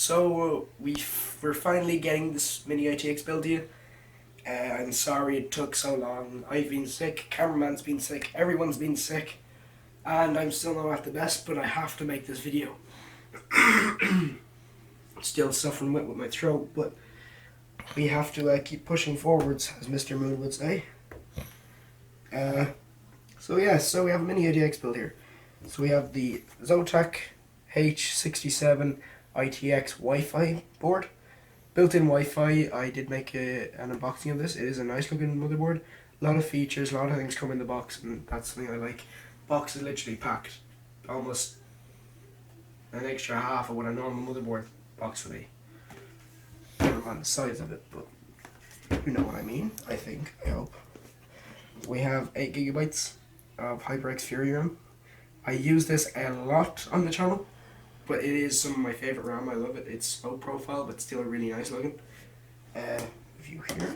So we're finally getting this Mini-ITX build here. I'm sorry it took so long. I've been sick, cameraman's been sick, everyone's been sick, and I'm still not at the best, but I have to make this video. Still suffering with my throat, but we have to keep pushing forwards, as Mr. Moon would say. So we have a Mini-ITX build here. So we have the Zotac H67 ITX Wi-Fi board. Built-in Wi-Fi. I did make an unboxing of this. It is a nice looking motherboard. A lot of features, a lot of things come in the box, and that's something I like. Box is literally packed. Almost an extra half of what a normal motherboard box would be. Never mind the size of it, but you know what I mean, I think, I hope. We have 8 gigabytes of HyperX Fury RAM. I use this a lot on the channel, but it is some of my favorite RAM. I love it. It's low profile, but still really nice looking. View here.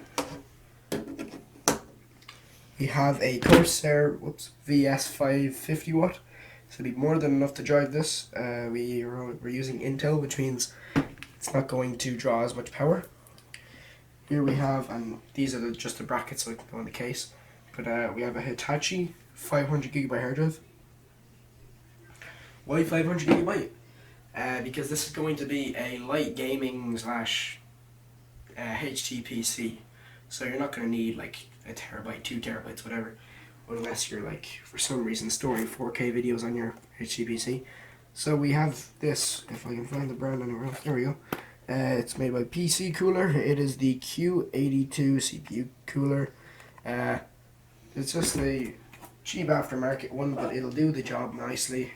We have a Corsair VS 550 watt. So it'll be more than enough to drive this. We're using Intel, which means it's not going to draw as much power. Here we have, and these are just the brackets so it can go in the case. But we have a Hitachi 500 gigabyte hard drive. Why 500 gigabyte? Because this is going to be a light gaming slash HD PC. So you're not going to need like a terabyte, 2 terabytes, whatever. Unless you're like, for some reason, storing 4K videos on your HD PC. So we have this, if I can find the brand anywhere else, there we go. It's made by PC Cooler. It is the Q82 CPU cooler. It's just a cheap aftermarket one, but it'll do the job nicely.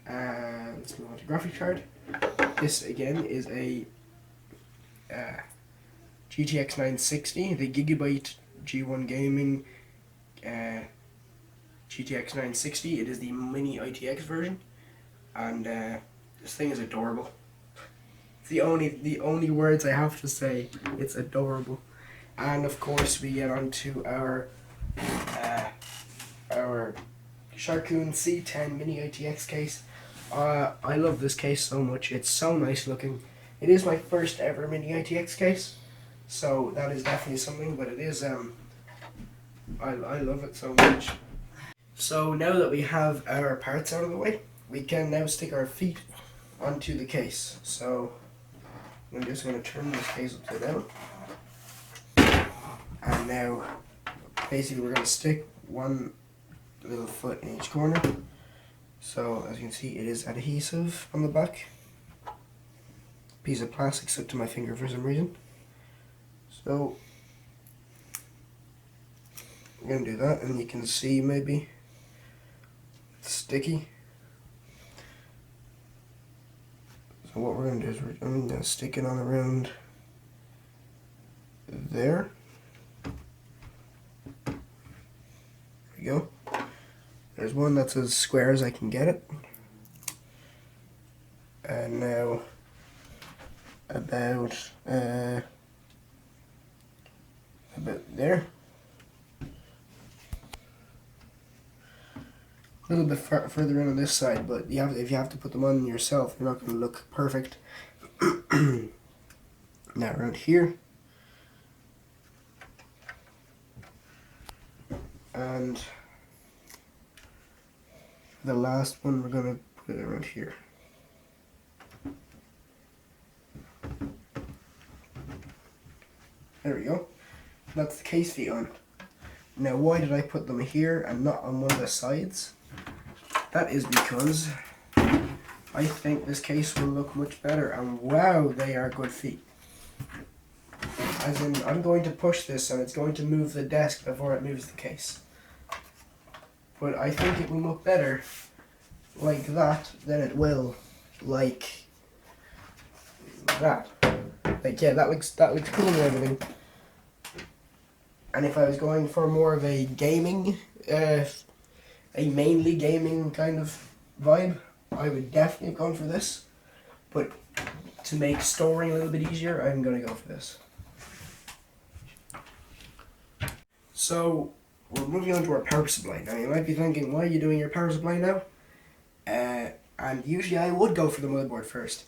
Let's move on to graphics card. This again is a GTX 960, the Gigabyte G1 Gaming GTX 960. It is the Mini-ITX version, and this thing is adorable. It's the only words I have to say. It's adorable. And of course we get onto our Sharkoon C10 Mini-ITX case. I love this case so much. It's so nice looking. It is my first ever Mini-ITX case, so that is definitely something, but it is I love it so much. So now that we have our parts out of the way, we can now stick our feet onto the case. So I'm just going to turn this case upside down, and now basically we're going to stick one little foot in each corner. So as you can see, it is adhesive on the back. Piece of plastic stuck to my finger for some reason. So I'm going to do that, and you can see maybe it's sticky. So what we're going to do is I'm going to stick it on around there. There we go. There's one that's as square as I can get it. And now about there. A little bit further in on this side, but if you have to put them on yourself, you're not going to look perfect. Now around here. And the last one, we're going to put it around here. There we go. That's the case feet on. Now why did I put them here and not on one of the sides? That is because I think this case will look much better, and wow, they are good feet. As in, I'm going to push this and it's going to move the desk before it moves the case. But I think it will look better like that than it will like that. Like, yeah, that looks cool and everything. And if I was going for more of a gaming, a mainly gaming kind of vibe, I would definitely have gone for this. But to make storing a little bit easier, I'm going to go for this. So we're moving on to our power supply. Now you might be thinking, why are you doing your power supply now? And usually I would go for the motherboard first.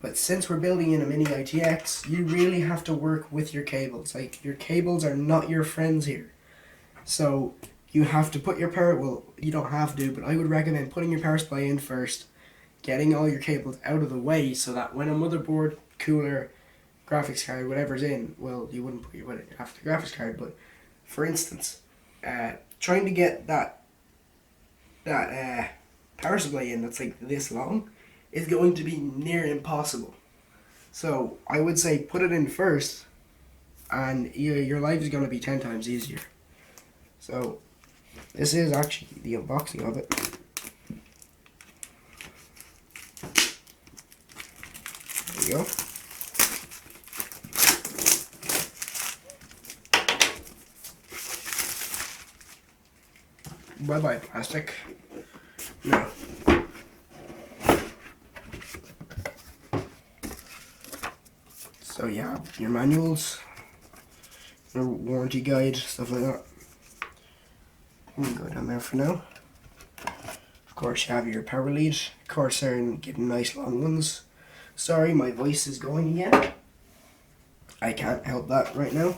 But since we're building in a Mini ITX, you really have to work with your cables. Like, your cables are not your friends here. So you have to put your power, well, you don't have to, but I would recommend putting your power supply in first, getting all your cables out of the way so that when a motherboard, cooler, graphics card, whatever's in, well, you wouldn't put it after the graphics card, but for instance, trying to get that power supply in that's like this long is going to be near impossible. So I would say put it in first, and your life is going to be 10 times easier. So this is actually the unboxing of it. There we go. Bye bye plastic. No. So yeah, your manuals, your warranty guide, stuff like that. I'm gonna go down there for now. Of course you have your power lead, Corsair, and getting nice long ones. Sorry, my voice is going again. I can't help that right now.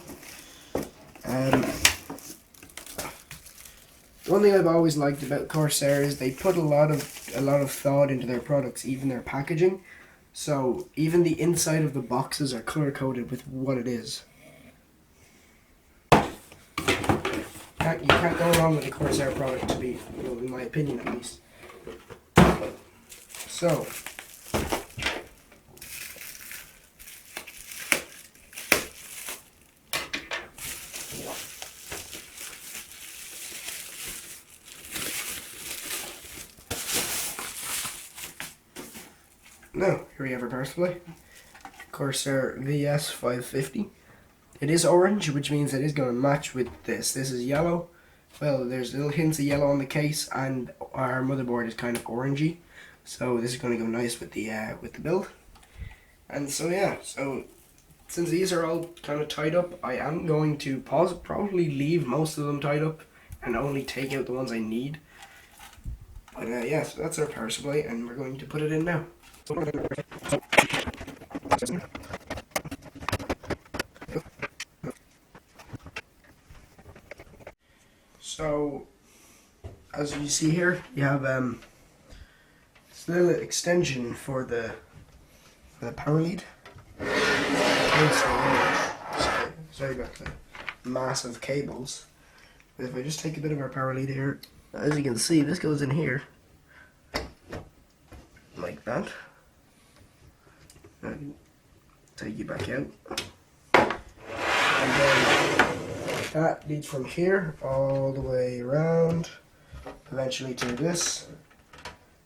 One thing I've always liked about Corsair is they put a lot of thought into their products, even their packaging. So even the inside of the boxes are color coded with what it is. You can't go wrong with a Corsair product, to be, in my opinion at least. So now, here we have our power supply. Corsair VS550. It is orange, which means it is going to match with this. This is yellow. Well, there's little hints of yellow on the case, and our motherboard is kind of orangey. So this is going to go nice with the build. And so yeah, so since these are all kind of tied up, I am going to probably leave most of them tied up and only take out the ones I need. But yeah, so that's our power supply, and we're going to put it in now. So, as you see here, you have this little extension for the power lead. Sorry about the massive cables. But if I just take a bit of our power lead here, as you can see, this goes in here like that. I can take you back out, and then that leads from here all the way around, eventually to this,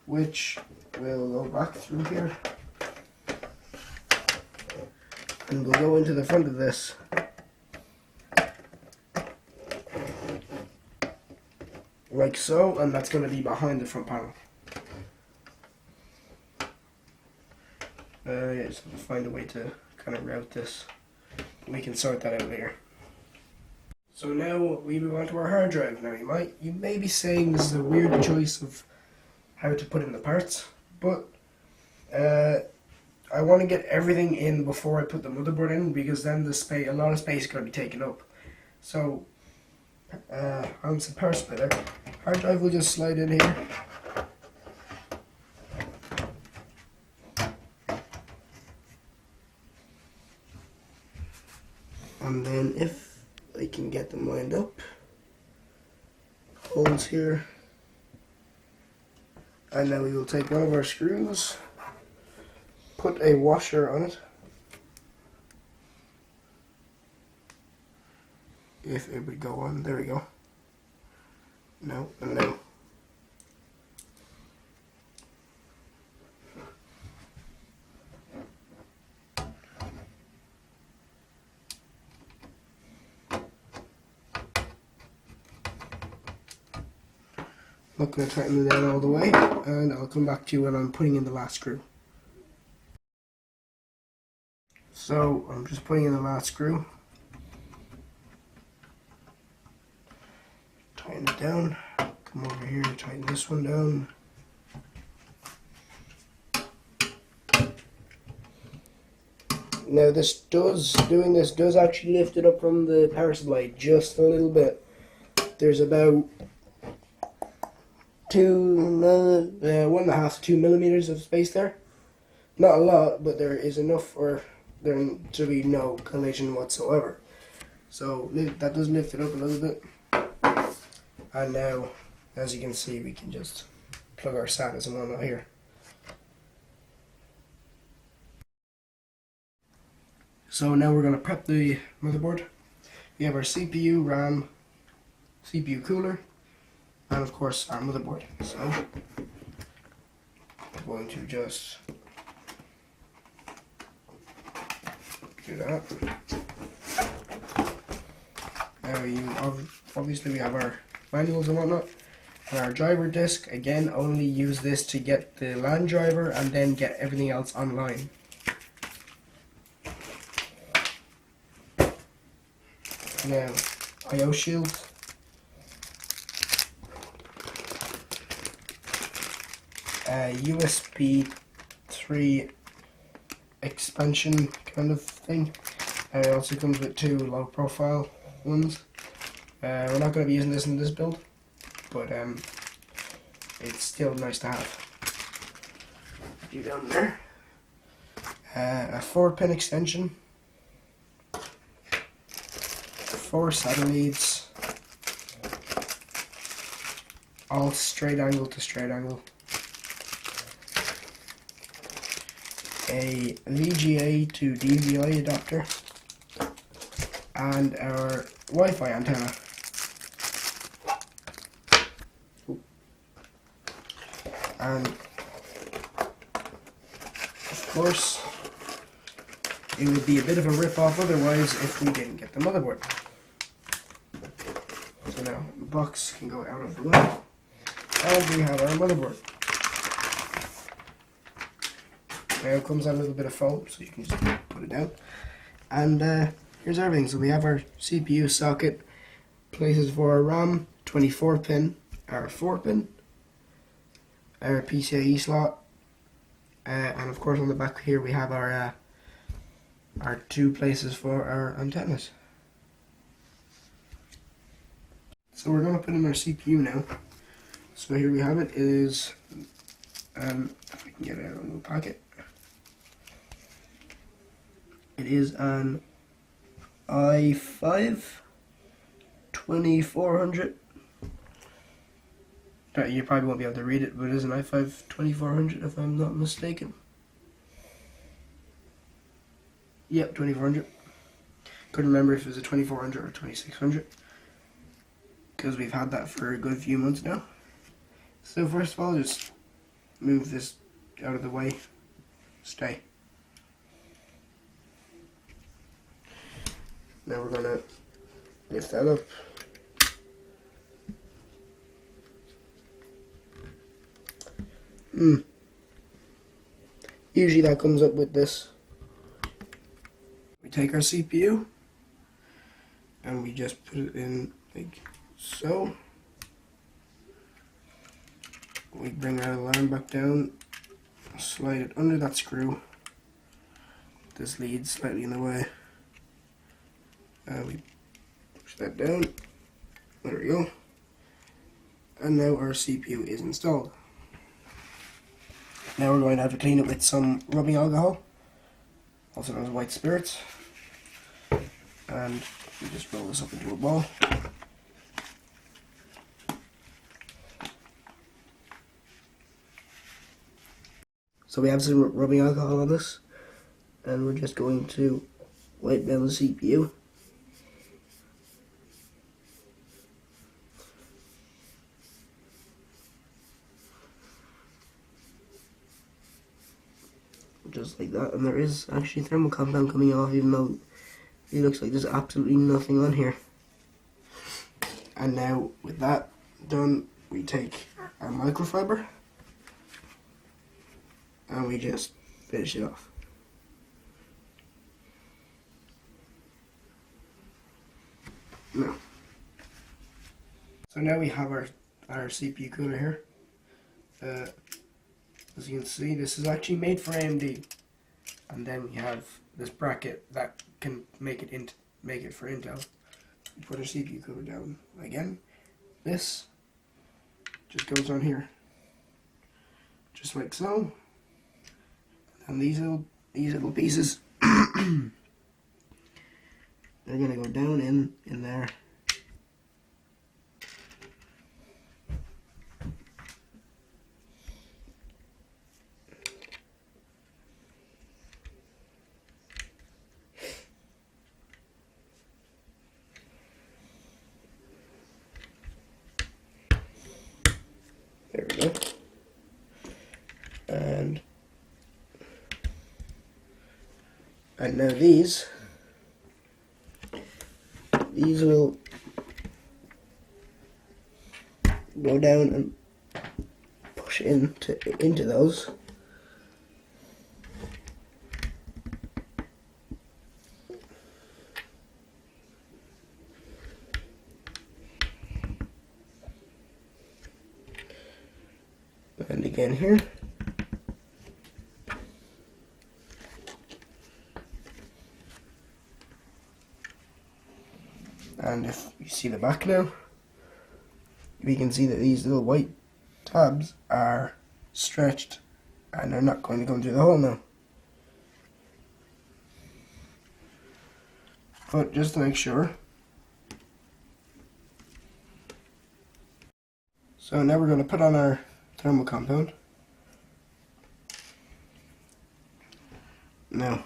which will go back through here, and will go into the front of this. Like so, and that's going to be behind the front panel. Yeah, just have to find a way to kind of route this. We can sort that out later. So now we move on to our hard drive. Now you may be saying this is a weird choice of how to put in the parts, but I want to get everything in before I put the motherboard in, because then a lot of space is going to be taken up. So on the power splitter, hard drive will just slide in here. And then if I can get them lined up, holes here, and then we will take one of our screws, put a washer on it, if it would go on. There we go. No, and no. Not going to tighten it down all the way, and I'll come back to you when I'm putting in the last screw. So I'm just putting in the last screw. Tighten it down. Come over here, tighten this one down. Now doing this does actually lift it up from the power supply just a little bit. There's about 1.5 to 2 millimeters of space there. Not a lot, but there is enough for there to be no collision whatsoever. So that does lift it up a little bit. And now, as you can see, we can just plug our SATAs and whatnot here. So now we're going to prep the motherboard. We have our CPU, RAM, CPU cooler, and of course our motherboard. So I'm going to just do that. Now obviously we have our manuals and whatnot. And our driver disk, again, only use this to get the LAN driver and then get everything else online. Now, I/O shield. USB 3 expansion kind of thing. It also comes with 2 low profile ones. We're not going to be using this in this build, but it's still nice to have. You down there. A 4-pin extension. 4 SATA leads. All straight angle to straight angle. A VGA to DVI adapter. And our Wi-Fi antenna. And of course it would be a bit of a rip-off otherwise if we didn't get the motherboard. So now the box can go out of the way and we have our motherboard. Now it comes out a little bit of foam so you can just put it down. And here's everything. So we have our CPU socket, places for our RAM, 24 pin, our 4 pin, our PCIe slot, and of course on the back here we have our 2 places for our antennas. So we're going to put in our CPU now. So here we have it. It is, if I can get it out of the packet, it is an i5 2400. You probably won't be able to read it, but it is an i5 2400 if I'm not mistaken. Yep, 2400. Couldn't remember if it was a 2400 or 2600 because we've had that for a good few months now. So first of all, just move this out of the way. Stay. Now we're gonna lift that up. Usually that comes up with this. We take our CPU and we just put it in like so. We bring our alarm back down, slide it under that screw. This lead slightly in the way. We push that down. There we go. And now our CPU is installed. Now we're going to have to clean it with some rubbing alcohol, also known as white spirits. And we just roll this up into a ball. So we have some rubbing alcohol on this, and we're just going to wipe down the CPU. Just like that, and there is actually thermal compound coming off, even though it looks like there's absolutely nothing on here. And now with that done, we take our microfiber and we just finish it off. No. So now we have our CPU cooler here. As you can see, this is actually made for AMD. and then we have this bracket that can make it for Intel. We put our CPU cooler down again. This just goes on here, just like so. And these little pieces, they're gonna go down in there. There we go. And now these will go down and push into those. And again here. And if you see the back now, we can see that these little white tabs are stretched and they're not going to go into the hole now. But just to make sure. So now we're going to put on our thermal compound. Now,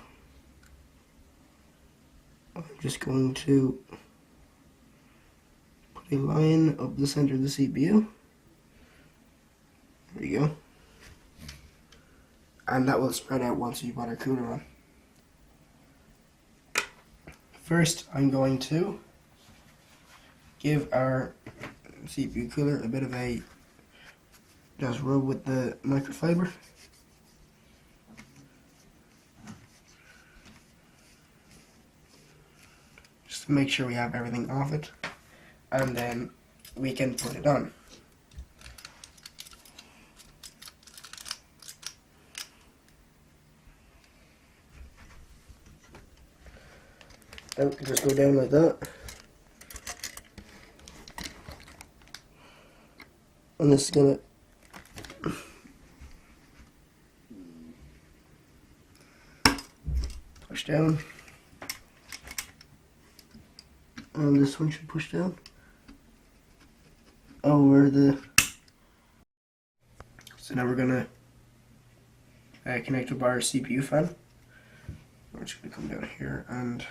I'm just going to put a line up the center of the CPU. There you go. And that will spread out once you put our cooler on. First, I'm going to give our CPU cooler a bit of a just rub with the microfiber. Just to make sure we have everything off it, and then we can put it on. Then we can just go down like that. And this is gonna push down, and this one should push down over the. So now we're gonna connect up our CPU fan. We're just gonna come down here and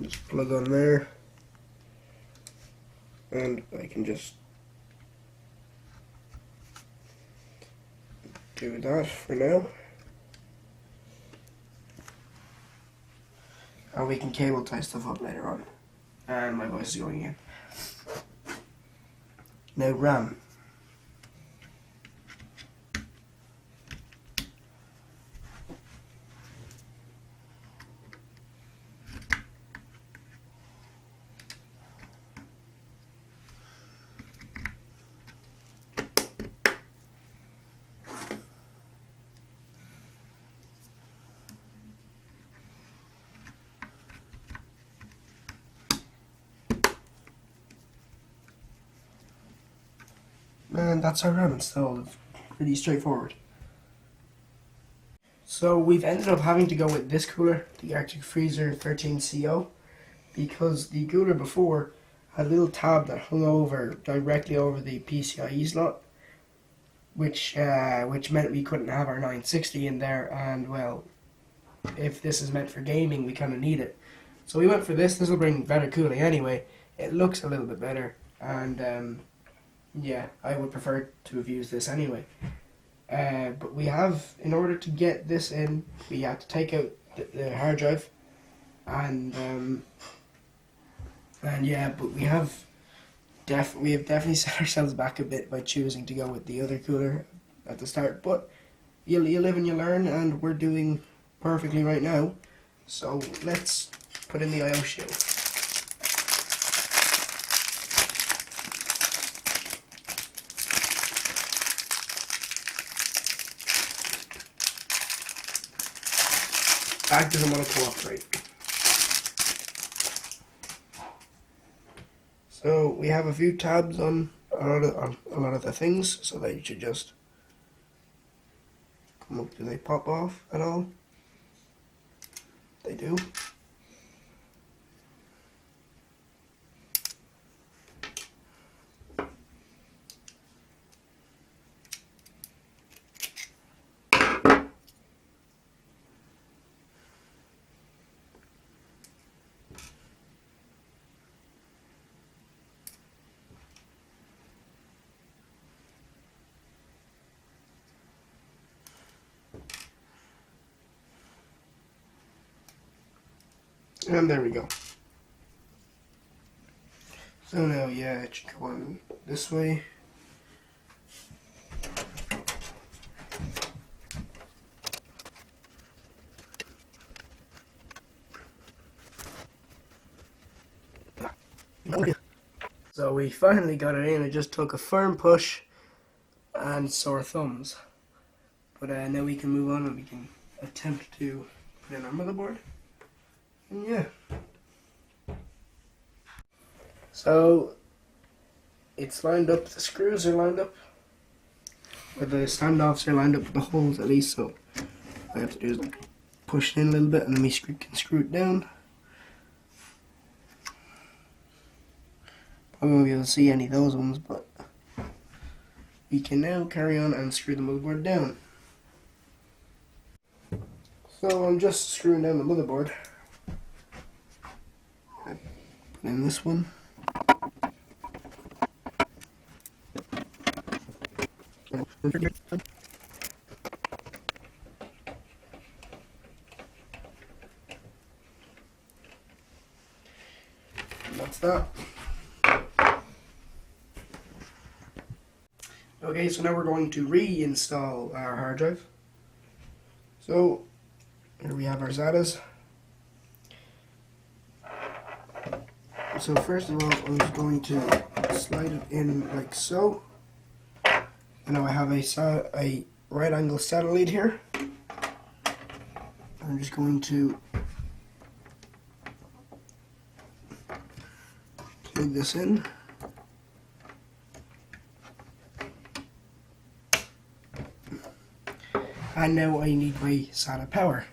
just plug on there, and I can just do that for now, and we can cable tie stuff up later on. And my voice is going in. Now RAM. And that's our RAM installed. Pretty straightforward. So we've ended up having to go with this cooler, the Arctic Freezer 13CO, because the cooler before had a little tab that hung over directly over the PCIe slot, which meant we couldn't have our 960 in there, and well, if this is meant for gaming, we kind of need it. So we went for this. This will bring better cooling anyway. It looks a little bit better, and yeah, I would prefer to have used this anyway. But we have, in order to get this in, we had to take out the hard drive, and yeah, but we have definitely set ourselves back a bit by choosing to go with the other cooler at the start. But you live and you learn, and we're doing perfectly right now. So let's put in the I/O shield. tag doesn't want to cooperate. So we have a few tabs on a lot of the things, so they should just come up. Do they pop off at all? They do. And there we go. So now, yeah, it should go on this way. So we finally got it in. It just took a firm push and sore thumbs. But now we can move on and we can attempt to put in our motherboard. And yeah. So it's lined up, the screws are lined up, or the standoffs are lined up with the holes at least, so all I have to do is like push it in a little bit and then we can screw it down. Probably won't be able to see any of those ones, but we can now carry on and screw the motherboard down. So I'm just screwing down the motherboard. Put in this one. And that's that. Okay, so now we're going to reinstall our hard drive. So here we have our SATAs. So first of all, I'm just going to slide it in like so. And now I have a right angle SATA lead here. I'm just going to plug this in. And now I need my SATA power.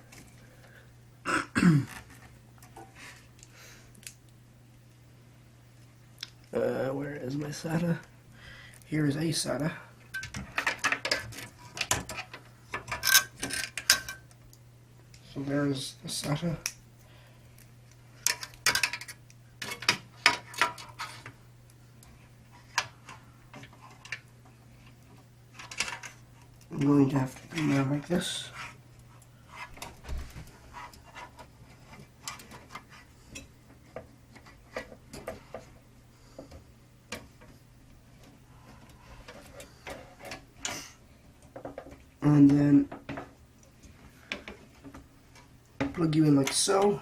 Where is my SATA? Here is a SATA. So there's the SATA. I'm going to have to do that like this. And then plug you in like so.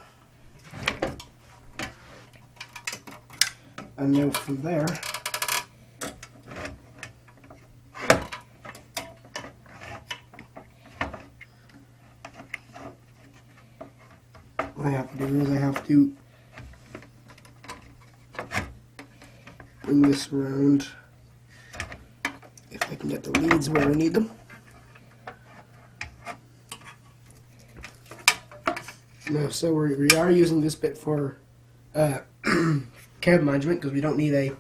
And now from there, what I have to do is I have to bring this around if I can get the leads where I need them. Now, so we are using this bit for cable management because we don't need an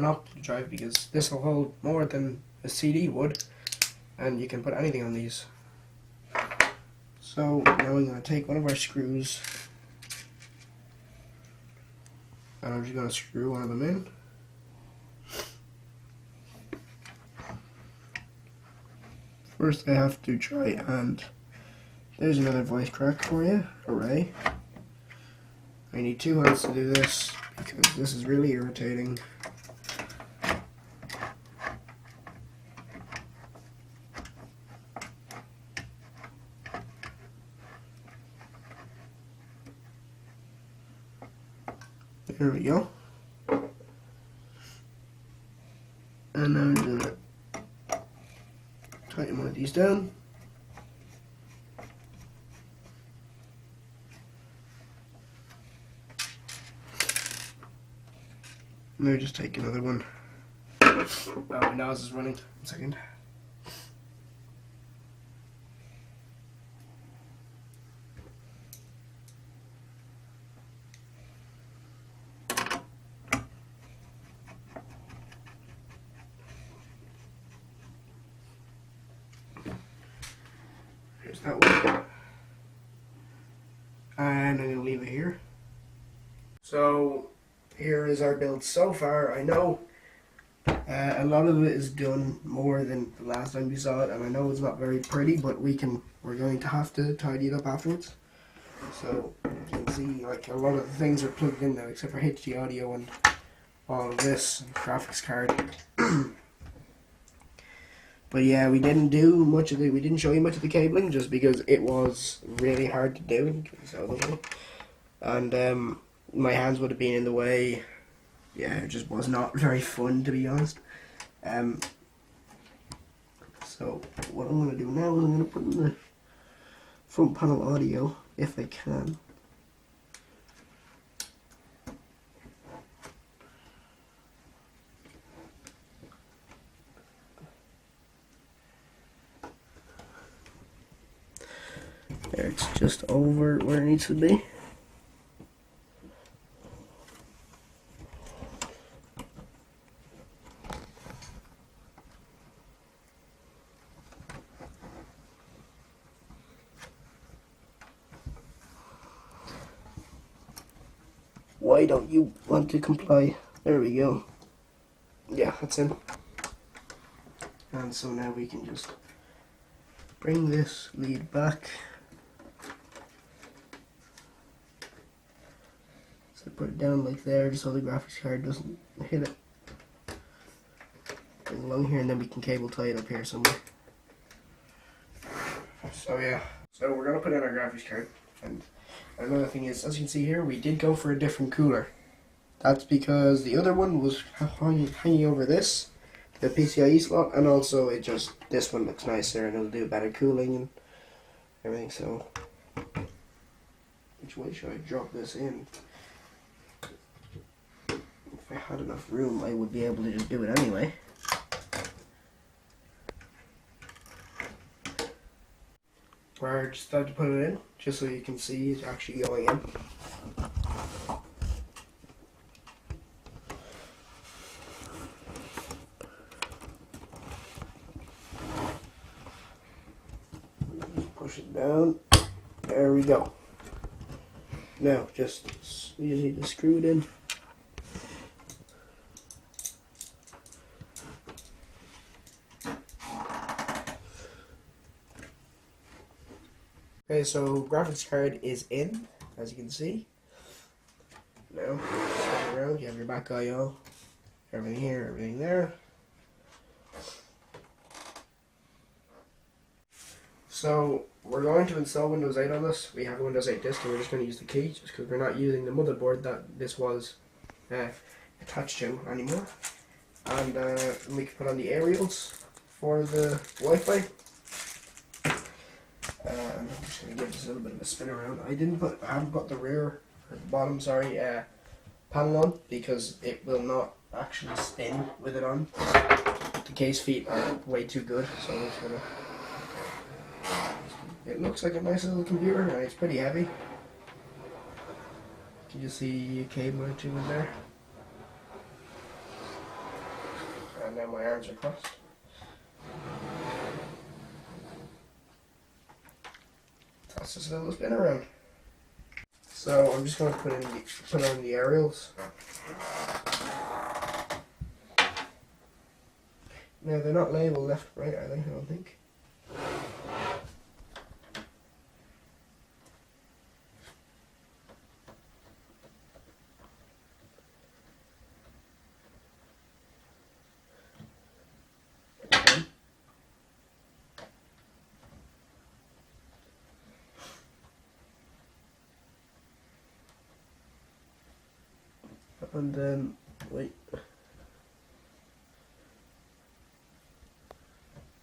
optical drive because this will hold more than a CD would, and you can put anything on these. So now I'm going to take one of our screws and I'm just going to screw one of them in. First I have to try and there's another voice crack for you. Hooray. I need 2 hands to do this because this is really irritating. There we go. And now I'm going to tighten one of these down. Let me just take another one. Oh, my nose is running. 1 second. Here's that one. And I'm going to leave it here. So, here is our build so far. I know a lot of it is done more than the last time we saw it, and I know it's not very pretty, but we're going to have to tidy it up afterwards. So, you can see like a lot of the things are plugged in now, except for HD audio and all of this, and graphics card. But yeah, we didn't do much of we didn't show you much of the cabling, just because it was really hard to do. And my hands would have been in the way. Yeah, it just was not very fun, to be honest. So what I'm going to do now is I'm going to put in the front panel audio, if I can. There, it's just over where it needs to be. Why don't you want to comply? There we go. Yeah, that's in. And so now we can just bring this lead back. So put it down like there, just so the graphics card doesn't hit it. Bring it along here, and then we can cable tie it up here somewhere. So yeah, so we're gonna put in our graphics card. And another thing is, as you can see here, we did go for a different cooler. That's because the other one was hanging over this, the PCIe slot, and also this one looks nicer and it'll do better cooling and everything. So, which way should I drop this in? If I had enough room, I would be able to just do it anyway. Where I just had to put it in, just so you can see it's actually going in. Just push it down. There we go. Now, you just need to screw it in. Okay, so graphics card is in, as you can see. Now, spin around, you have your back I/O, everything here, everything there. So, we're going to install Windows 8 on this. We have a Windows 8 disk and we're just going to use the key, just because we're not using the motherboard that this was attached to anymore. And we can put on the aerials for the Wi-Fi. I'm just going to give this a little bit of a spin around. I haven't put the rear, or the bottom, sorry, panel on, because it will not actually spin with it on. The case feet are way too good, so I'm just going to... It looks like a nice little computer, and it's pretty heavy. Can you see a cable or two in there? And now my arms are crossed. That's just a little spin around. So I'm just going to put on the aerials. Now they're not labeled left right, are they? I don't think. And then, wait,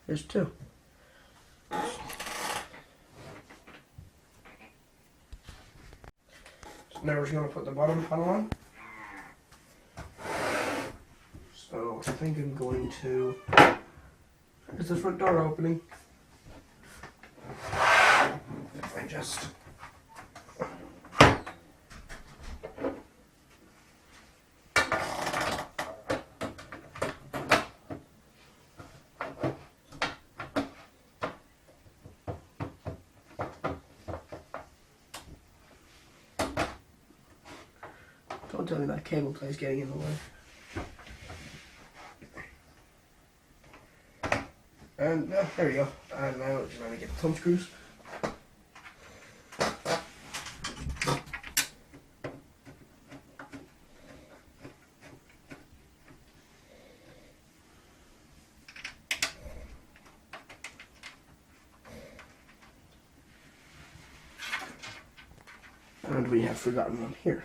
there's two. So now we're just going to put the bottom panel on. think I'm going to... Is the front door opening? If I just... Don't tell me that cable tie is getting in the way. And there we go. And now just let me get the thumb screws. And we have forgotten one here.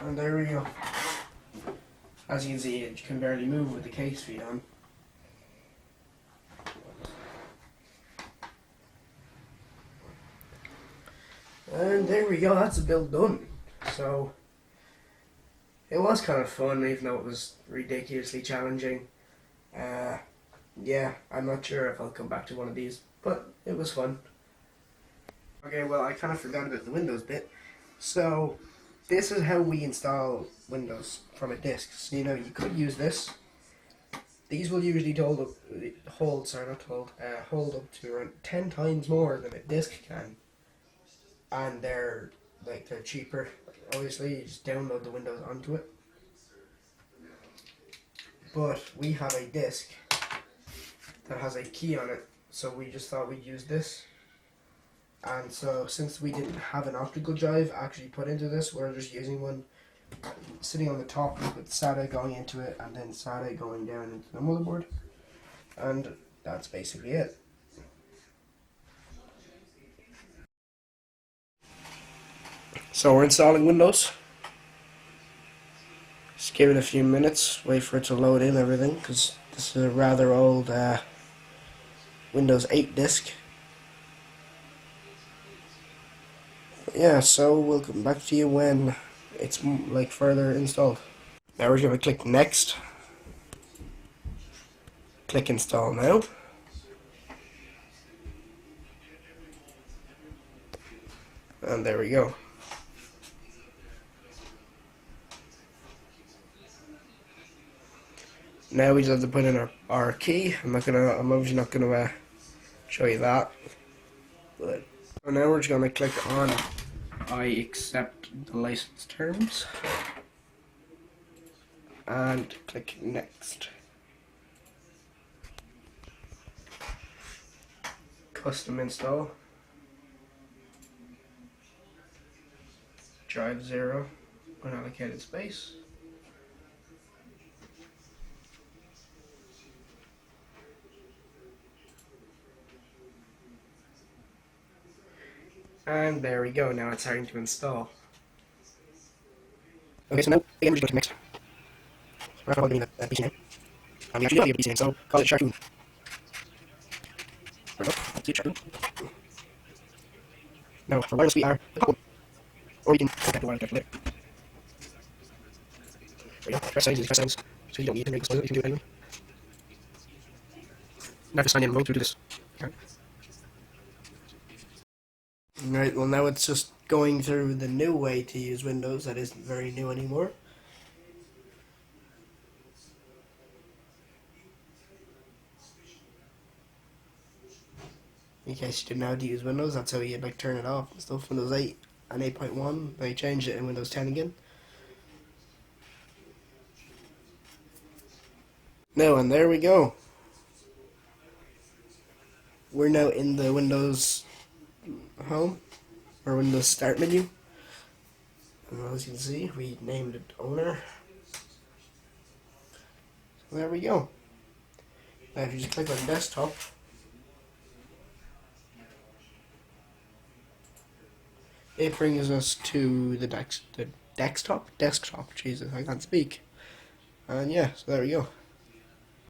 And there we go. As you can see, it can barely move with the case feet on. And there we go, that's the build done. So, it was kind of fun, even though it was ridiculously challenging. Yeah, I'm not sure if I'll come back to one of these, but it was fun. Okay, well, I kind of forgot about the Windows bit. So, this is how we install Windows from a disk. So, you could use this. These will usually hold up to around 10 times more than a disk can. And they're cheaper. Obviously, you just download the Windows onto it. But we have a disk that has a key on it, so we just thought we'd use this. And so, since we didn't have an optical drive actually put into this, we're just using one sitting on the top with SATA going into it, and then SATA going down into the motherboard. And that's basically it. So we're installing Windows. Just give it a few minutes, wait for it to load in everything, because this is a rather old Windows 8 disk. Yeah, so we'll come back to you when it's further installed. Now we're going to click next. Click install now. And there we go. Now we just have to put in our key. I'm obviously not gonna show you that. But now we're just gonna click on I accept the license terms and click next. Custom install. Drive 0 unallocated space. And there we go, now it's starting to install. Okay, so now again we're just going to next. We're not going to the PC name. And we actually don't have a PC name, so call it Sharkoon. There we go, let's see Sharkoon. Now for wireless we are the top one. Or we can connect the wireless later. There we go, press signs, so you don't need to make this one, you can do it anyway. Now just sign in and roll through this. Okay. Right, well now it's just going through the new way to use Windows that isn't very new anymore. In case you didn't know how to use Windows, that's how you'd turn it off and stuff. Windows 8 and 8.1, they changed it in Windows 10 again. Now, and there we go. We're now in the Windows home, or Windows start menu. And as you can see, we named it owner. So there we go. Now if you just click on desktop, it brings us to the desktop, Jesus, I can't speak. And yeah, so there we go.